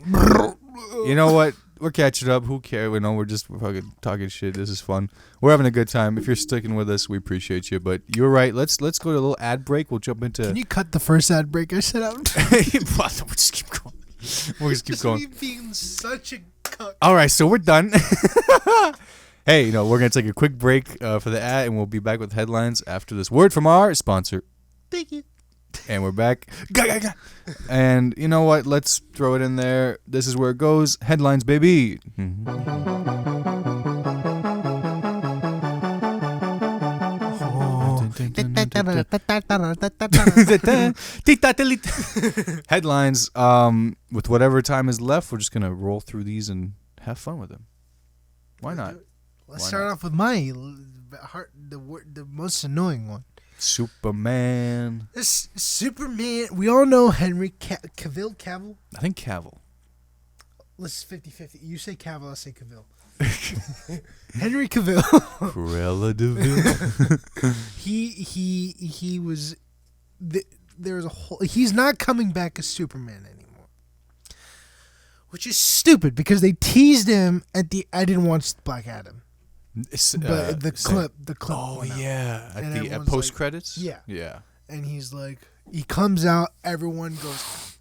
you know what? We're catching up. Who cares? We know we're fucking talking shit. This is fun. We're having a good time. If you're sticking with us, we appreciate you. But you're right. Let's go to a little ad break. We'll jump into. Can you cut the first ad break I set out? We'll just keep going. We'll just keep Just going. me being such a cuck. All right, so we're done. Hey, we're gonna take a quick break for the ad, and we'll be back with headlines after this word from our sponsor. Thank you. And we're back. And you know what? Let's throw it in there. This is where it goes. Headlines, baby. Headlines. With whatever time is left, we're just gonna roll through these and have fun with them. Why not? Let's Why start off with my the most annoying one. Superman. This Superman. We all know Henry Cavill. I think Cavill. Let's 50-50. You say Cavill, I say Cavill. Henry Cavill. Cruella de Vil. he was. There's a whole. He's not coming back as Superman anymore, which is stupid because they teased him at the. I didn't watch Black Adam, but the clip. Oh went out. yeah, And at the everyone's post like- credits. Yeah. Yeah. And he's like, he comes out, everyone goes,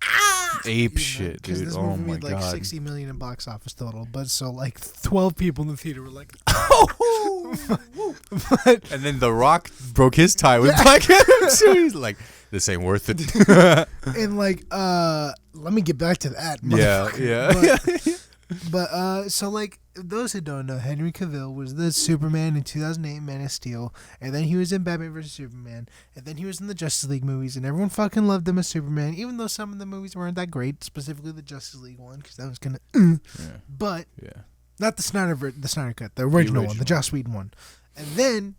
Ape shit, because dude. this Oh movie my made like god. 60 million in box office total, but so like 12 people in the theater were like, oh, but And then The Rock broke his tie with Black Adam too. He's like, this ain't worth it. and like, let me get back to that. Yeah, motherfucker. yeah. But so like those who don't know, Henry Cavill was the Superman in 2008 Man of Steel, and then he was in Batman vs Superman, and then he was in the Justice League movies, and everyone fucking loved him as Superman, even though some of the movies weren't that great, specifically the Justice League one, because that was kind of. Yeah. But Yeah. not the Snyder cut, the original one, the original. Joss Whedon one, and then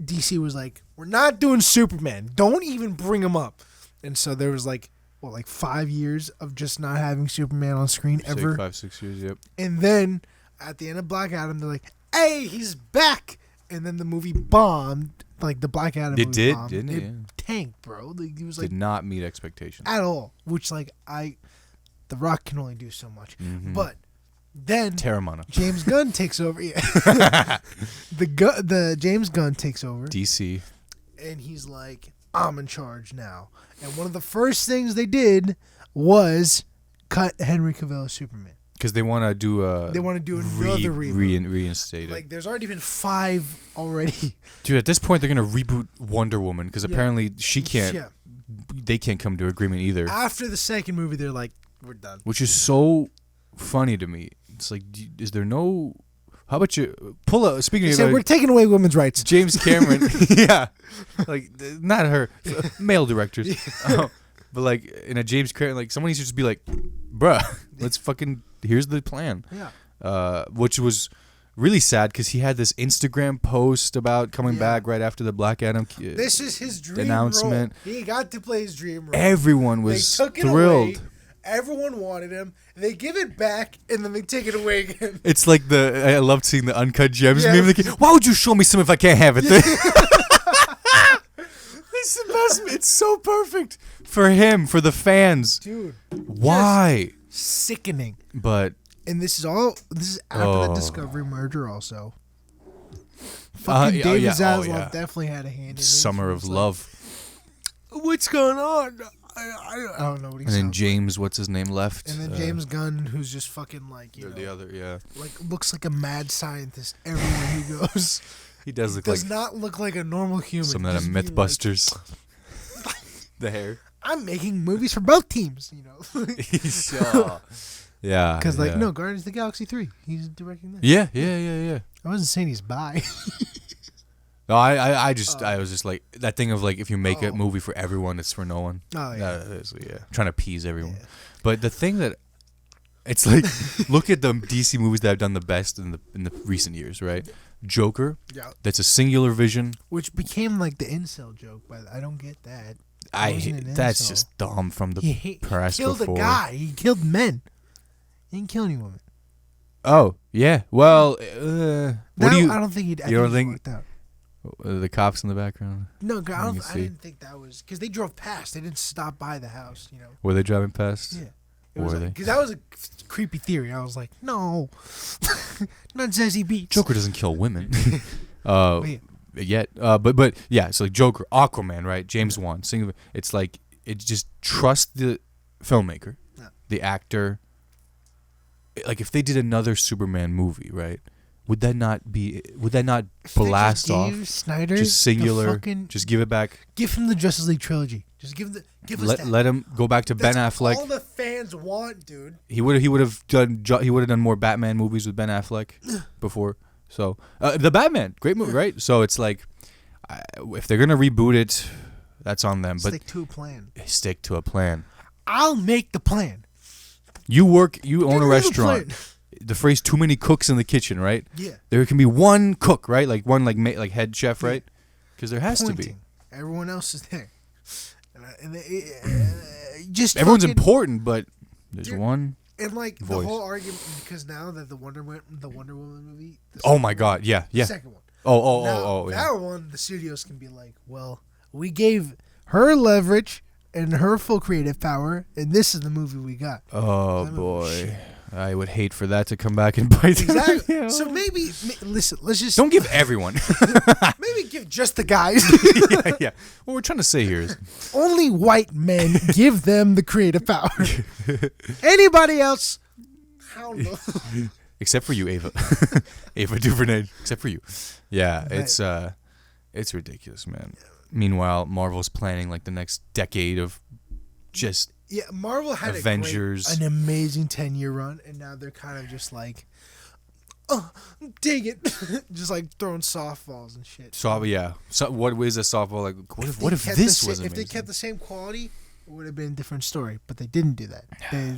DC was like, we're not doing Superman, don't even bring him up, and so there was like. Well, like 5 years of just not having Superman on screen ever. 5-6 years, yep. And then at the end of Black Adam, they're like, "Hey, he's back!" And then the movie bombed. Like the Black Adam. It movie did, bombed. didn't it? Yeah. Tanked, bro. Like, he was like Did not meet expectations. at all. Which like The Rock can only do so much. Mhm. But then Terramana. James Gunn takes over. Yeah. the James Gunn takes over, DC. and he's like, "I'm in charge now." And one of the first things they did was cut Henry Cavill as Superman. Because they want to do a. They want to do another reboot. Reinstate it. Like, there's already been 5 already. Dude, at this point, they're going to reboot Wonder Woman because Yeah. apparently she can't. Yeah. They can't come to agreement either. After the second movie, they're like, we're done. Which is so funny to me. It's like, is there no. How about you pull a. Speaking They of. said, we're taking away women's rights. James Cameron. Yeah. Like, not her. Male directors. But like, in a James Cameron, like, someone needs to just be like, bruh, let's fucking. Here's the plan. Yeah. Which was really sad because he had this Instagram post about coming Yeah. back right after the Black Adam This is his dream announcement. role. He got to play his dream role. Everyone They was took it thrilled. away, Everyone wanted him. They give it back, and then they take it away again. It's like I loved seeing the Uncut Gems Yeah. meme. Like, why would you show me some if I can't have it? It's the best. It's so perfect for him, for the fans. Dude. Why? Sickening. But And this is after the Discovery merger also. Fucking David Zaslav definitely had a hand in it. Summer of Love. What's going on? I don't know what he's And then James, what's his name, left. And then James Gunn, who's just fucking like, you know, the other, yeah. like looks like a mad scientist everywhere he goes. He does look Does like not look like a normal human. some of that Just be Mythbusters. The hair. Like, I'm making movies for both teams, you know. Yeah. Because yeah. no, Guardians of the Galaxy 3, he's directing that. Yeah, yeah, yeah, yeah. I wasn't saying he's bi. No, I was just like that thing of like if you make a movie for everyone, it's for no one. Oh yeah. That is, trying to appease everyone. Yeah. But the thing that it's like, look at the DC movies that have done the best in the recent years, right? Joker. Yeah. That's a singular vision. Which became like the incel joke, but I don't get that. That's just dumb from the press killed before. a guy. He killed men. He didn't kill any women. Oh yeah. Well, what do you? I don't think he'd. You don't think? Walked out. The cops in the background. No, I didn't think that was because they drove past. They didn't stop by the house. You know. Were they driving past? Yeah. Were they? Because that was a creepy theory. I was like, no, not Zazie Beetz. Joker doesn't kill women. Yet, but yeah, it's like Joker, Aquaman, right? James Wan, singular. It's like it just trust the filmmaker, the actor. Like if they did another Superman movie, right? Would that not blast off? Snyder just singular. Just give it back. Give him the Justice League trilogy. Just give us that. Let him go back to Ben Affleck. All the fans want, dude. He would have done more Batman movies with Ben Affleck before. So the Batman, great movie, right? So it's like if they're gonna reboot it, that's on them. But stick to a plan. Stick to a plan. I'll make the plan. You own a restaurant. The phrase "too many cooks in the kitchen," right? Yeah. There can be one cook, right? Like one like head chef, right? Because there has to be. Everyone else is there. Everyone's important, but there's one. And like voice. The whole argument, because now that the Wonder Woman movie. Oh my God! Yeah. The second one. Oh. That one, the studios can be like, well, we gave her leverage and her full creative power, and this is the movie we got. Oh boy. I would hate for that to come back and bite. Exactly. Yeah. So maybe listen. Let's just don't give everyone. Maybe give just the guys. yeah. What we're trying to say here is only white men give them the creative power. Anybody else? Hell no. Except for you, Ava. Ava DuVernay. Except for you. Yeah. It's ridiculous, man. Meanwhile, Marvel's planning like the next decade of just. Yeah, Marvel had Avengers. an amazing 10-year run, and now they're kind of just like, oh, dang it. Just like throwing softballs and shit. Yeah. So, what is a softball? Like, what if this was amazing? If they kept the same quality, it would have been a different story. But they didn't do that. They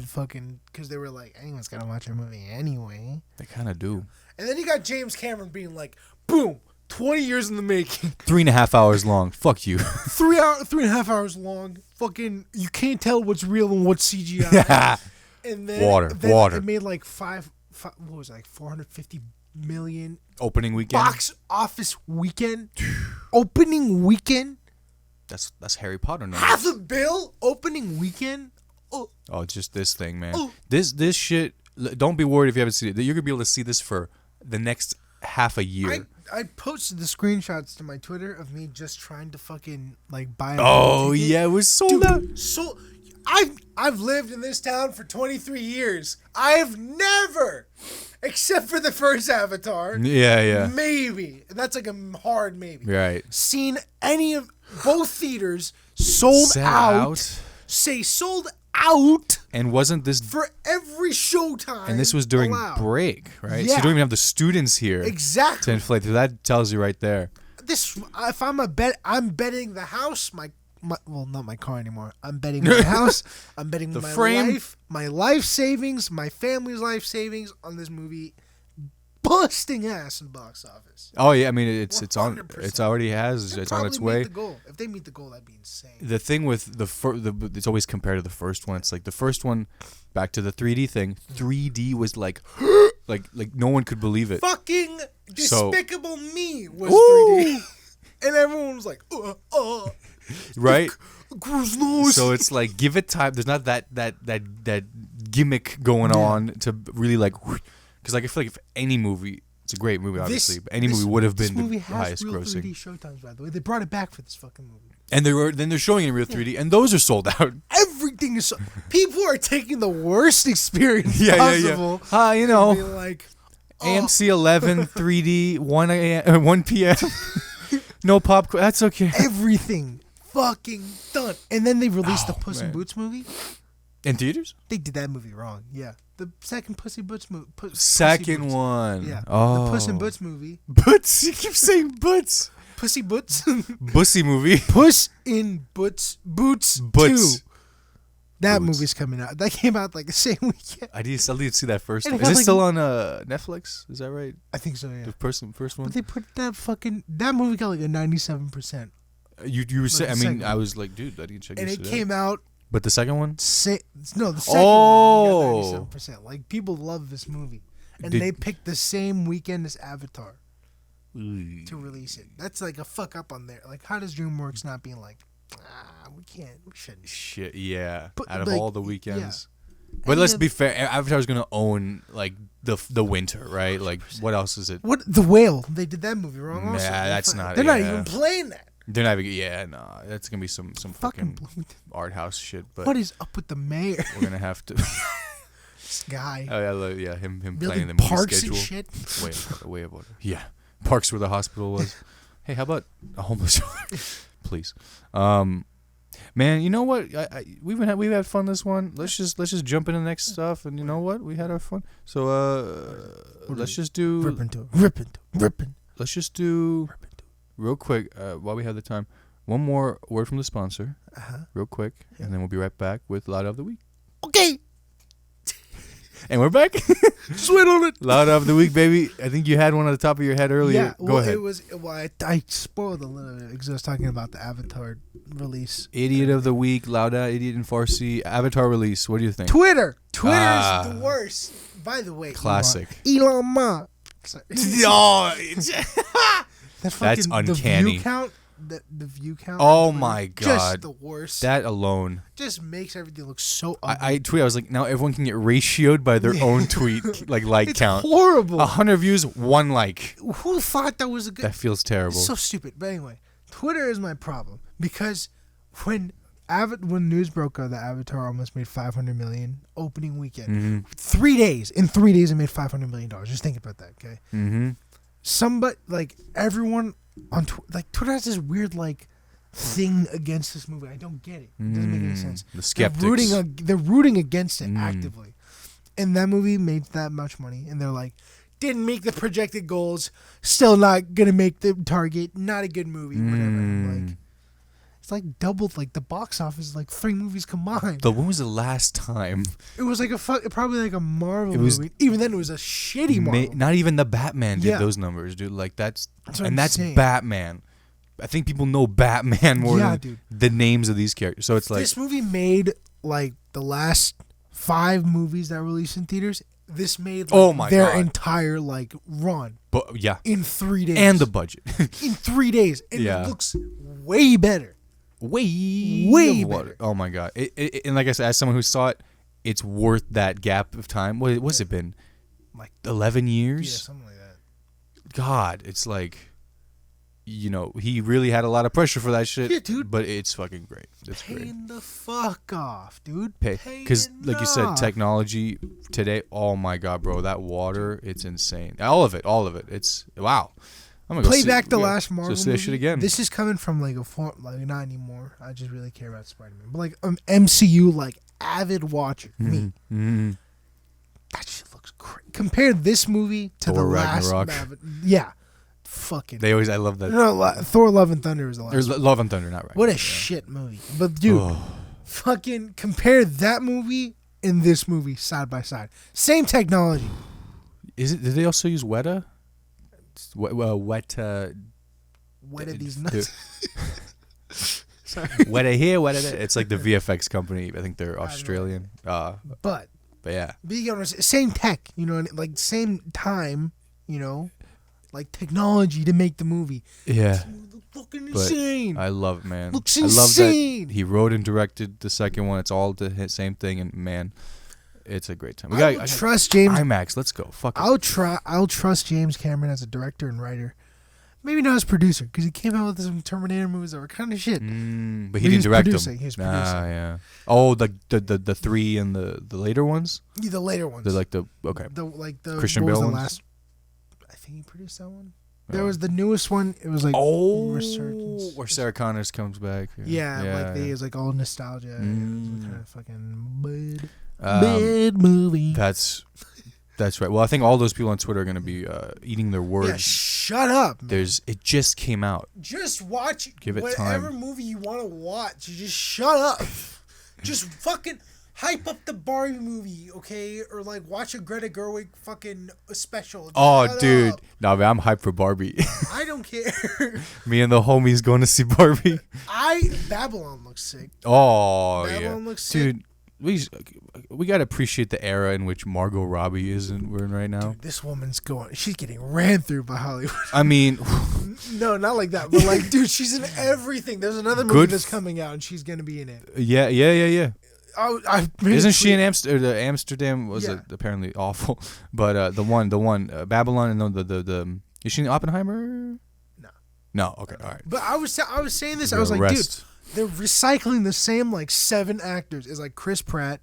because they were like, anyone's got to watch our movie anyway. They kind of do. And then you got James Cameron being like, boom, 20 years in the making. 3.5 hours long. Fuck you. 3.5 hours long. Fucking, you can't tell what's real and what's CGI. And then water. It made like what was it, like 450 million opening weekend. Box office weekend. Opening weekend. That's Harry Potter numbers. $500 million opening weekend. Oh, it's just this thing, man. This shit. Don't be worried if you haven't seen it. You're gonna be able to see this for the next half a year. I posted the screenshots to my Twitter of me just trying to fucking like buy. Oh yeah, it was sold out. So I've lived in this town for 23 years. I've never, except for the first Avatar. Yeah. Maybe that's like a hard maybe. Right. Seen any of both theaters sold out. Say sold out. And wasn't this for every showtime? And this was during break, right? Yeah. So you don't even have the students here. Exactly. To inflate. That tells you right there. If I'm I'm betting the house, well, not my car anymore. I'm betting my house. I'm betting my life savings, my family's life savings on this movie busting ass in box office. Oh yeah, I mean it's on. 100%. It's already has. They'll It's on its probably way. meet the goal. If they meet the goal, that'd be insane. The thing with it's always compared to the first one. It's like the first one, back to the 3D thing. 3D was like, like no one could believe it. Fucking So- Despicable Me was Ooh. 3D, and everyone was like, Right? gross nose. So it's like give it time. There's not that gimmick going on to really like, because like I feel like if any movie, it's a great movie obviously, but any movie would have this been movie the has highest real grossing. 3D showtimes, by the way. They brought it back for this fucking movie. And they're showing it in real 3D, and those are sold out. Everything is so. People are taking the worst experience Yeah. possible. You know, Be like, AMC 11 3D 1 p.m. No popcorn. That's okay. everything fucking done. And then they released the Puss in man. Boots movie. In theaters? They did that movie wrong. Yeah, the second Puss in Boots movie. Second one. Yeah. Oh. The Puss in Boots movie. Boots. You keep saying boots. Pussy Boots. Bussy movie. Puss in Boots. Boots. Boots. 2. That Boots. movie's coming out. That came out like the same weekend. I need to see that first And one. it Is had, it like- still on Netflix? Is that right? I think so. Yeah. The first one. But they put that movie got like a 97%, You were saying. I the mean, second I was like, dude, I didn't check and this it shit came out. But the second one. The second Oh. one got 97%. Like people love this movie, and Did- they picked the same weekend as Avatar to release it. That's like a fuck up on there. Like, how does DreamWorks not being like, we shouldn't. Shit, yeah. But, Out of like, all the weekends. yeah. But Any let's of- be fair. Avatar's gonna own like the winter, right? Like, what else is it? What the whale? They did that movie wrong. Also, Nah, that's They're not- They're not yeah. even playing that. They're not even. Yeah, no. That's gonna be some fucking Fucking. art house shit. But What is up with the mayor? we're gonna have to. This guy yeah, him planning building the movie parks schedule. and shit. Way about it. Yeah, parks where the hospital was. Hey, how about a homeless shelter, please? Man, you know what? We've had fun this one. Let's just jump into the next stuff, and you know what? We had our fun. So let's just do. Ripping. Let's just do real quick while we have the time. One more word from the sponsor, real quick, and then we'll be right back with Loud of the Week. Okay. And we're back. Sweat on it. Loud of the Week, baby. I think you had one at the top of your head earlier. Yeah, Go well, ahead. it was. Well, I spoiled a little bit because I was talking about the Avatar release. Idiot of the Week, Lauda, idiot in Farsi, Avatar release. What do you think? Twitter's Ah. the worst. By the way, Classic. Elon Musk. Oh, That fucking, That's uncanny. The view count. The view count. Oh on Twitter, my Just God. the worst. that alone. just makes everything look so ugly. I tweeted. I was like, now everyone can get ratioed by their own tweet, like it's count. horrible. 100 views, 1 like. Who thought that was a good? That feels terrible. It's so stupid. But anyway, Twitter is my problem because when news broke that Avatar almost made $500 million opening weekend, Mm-hmm. 3 days. In 3 days, it made $500 million. Just think about that, okay? Mm-hmm. Somebody everyone on Twitter has this weird thing against this movie. I don't get it. It doesn't make any sense. The skeptics. They're rooting against it actively, and that movie made that much money, and they're like, didn't make the projected goals, still not gonna make the target. Not a good movie. Whatever. I'm like, it's like doubled the box office, 3 movies combined. When was the last time? It was probably a Marvel It was- movie. Even then, it was a shitty Marvel. Not even the Batman did Yeah. those numbers, dude. That's That's what I'm that's saying. Batman. I think people know Batman more Yeah, than dude. the names of these characters. So it's like, This movie made the last 5 movies that released in theaters. This made Oh my their God. entire run but yeah, in 3 days. and the budget. in 3 days, and Yeah. it looks way better. way better. better. Oh my god! And like I said, as someone who saw it, it's worth that gap of time. What's it been? 11 Yeah, years. something like that. God, it's he really had a lot of pressure for that shit. Yeah, dude. But it's fucking great. It's great. Paying the fuck off, dude. Because like you said, technology today. Oh my god, bro, that water, it's insane. All of it. It's wow. I'm gonna Play go back see, the yeah, last Marvel So see that movie. shit again. This is coming from a form not anymore. I just really care about Spider-Man, but MCU avid watcher me. Mm-hmm. That shit looks crazy. Compare this movie to the Thor last Ragnarok. Yeah, fucking. I love that. No, Thor: Love and Thunder is the Or last. Love and Thunder, not right. What a shit movie. But dude, Oh. fucking compare that movie and this movie side by side. Same technology. Is it? Did they also use Weta? Weta. What are these nuts? Sorry. Weta here, Weta there. It's like the VFX company. I think they're Australian. But yeah. Same tech, you know, and like same time, you know, like technology to make the movie. Yeah. Fucking insane. I love it, man. Looks I love insane. that he wrote and directed the second one. It's all the same thing, and man, it's a great time. I trust James. IMAX. Let's go. Fuck it. I'll trust James Cameron as a director and writer. Maybe not as producer, because he came out with some Terminator movies that were kind of shit. But he didn't direct them. He was producing. Yeah. Oh, the 3 and the later ones. Yeah, the later ones. They're like the okay. The Christian what was Bale the ones? last. I think he produced that one. There was the newest one. It was like Resurgence. Where Sarah Connors comes back. Yeah, it was like all nostalgia. It was kind of fucking bad movie. That's right. Well, I think all those people on Twitter are going to be eating their words. Yeah, shut up, man. It just came out. Just watch Give it whatever time. movie you want to watch. You just shut up. Just fucking hype up the Barbie movie, okay? Or like watch a Greta Gerwig fucking special. Shut dude. up. Nah, man, I'm hyped for Barbie. I don't care. Me and the homies going to see Barbie. Babylon looks sick. Oh, Babylon yeah. looks sick. Dude, we got to appreciate the era in which Margot Robbie we're in right now. Dude, this woman's she's getting ran through by Hollywood. I mean, no, not like that, but like, dude, she's in everything. There's another movie that's coming out, and she's gonna be in it. Yeah. Isn't she in Amsterdam? Was it apparently awful? But the one, Babylon, and the is she in Oppenheimer? No. Okay, all right. But I was saying this. I was like, dude, they're recycling the same like 7 actors. It's like Chris Pratt,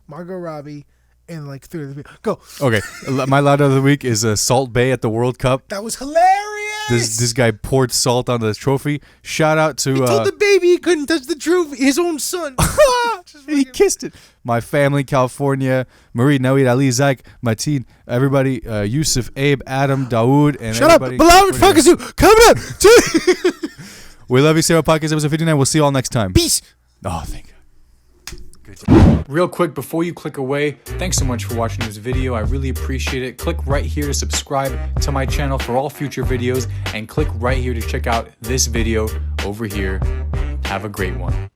Margot Robbie, and like 3 other people. Go. Okay, my loud of the week is Salt Bay at the World Cup. That was hilarious. This guy poured salt on the trophy. Shout out to he told the baby he couldn't touch the trophy. His own son. He kissed it. My family, California, Marie, Nawid, Ali, Zach, Mateen, everybody, Yusuf, Abe, Adam, Dawood, and shut up, beloved Fakazu, coming up. We love you, Sarah Podcast episode 59. We'll see you all next time. Peace. Oh, thank God. Real quick, before you click away, thanks so much for watching this video. I really appreciate it. Click right here to subscribe to my channel for all future videos, and click right here to check out this video over here. Have a great one.